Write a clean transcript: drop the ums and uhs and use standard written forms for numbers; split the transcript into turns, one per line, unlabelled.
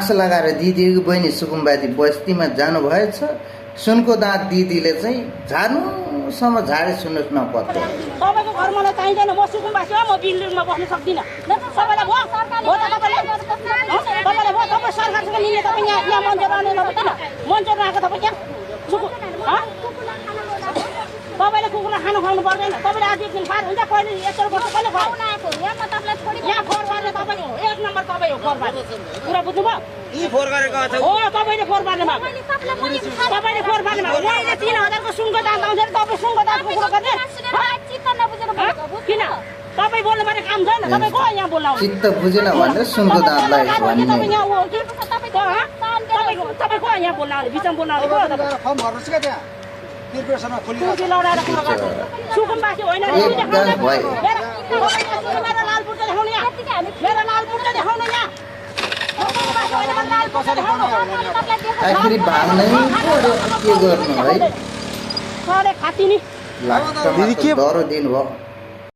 Mask लगाएर दिदीको बहिनी सुकुम्बादी बस्तीमा जानुभएछ। सुनको दाँत दिदीले चाहिँ झार्नुसम्म झारे सुन्नुहोस् न पत्तो
सबैको घर मलाई चाहिँदैन। म सुकुम्बासी हो, म बिल्डिङमा बस्न सक्दिनँ। सबैलाई भयो तपाईँ सरकारसँग मिले तपाईँ यहाँ मन्चर रहने तपाईँ किन मन्चर आएको तपाईँ यहाँ तपाईँले कुकुरलाई खानु खुवाउनु पर्दैन। तपाईँले आज एक दिन खाएर हुन्छ कहिले यत्रो वर्ष कहिले यहाँ फोहोर गर्ने तपाईँ हो, एक नम्बर तपाईँ हो फोहोर पार्ने। कुरा बुझ्नुभयो? हो तपाईँले फोहोर पार्ने भएको, तपाईँले फोहोर पार्ने भएको। मैले 3000 को सुनको दाम आउँछ तपाईँ सुनको दामको कुरो गर्ने किन? तपाईँ बोल्नु पर्ने काम छैन। तपाईँ को यहाँ बोल्नु
चित्त बुझेन भनेर सुनको दाँतलाई भन्ने
तपाईँ यहाँ हो कि तपाईँ को यहाँ बोल्नु आउने बिचमा बोल्नु आउने सुकुम्बासी होइन
आखिरी भाग्नै पर्यो के गर्नु है
खाती नि
लाग्छ डरो दिन भयो।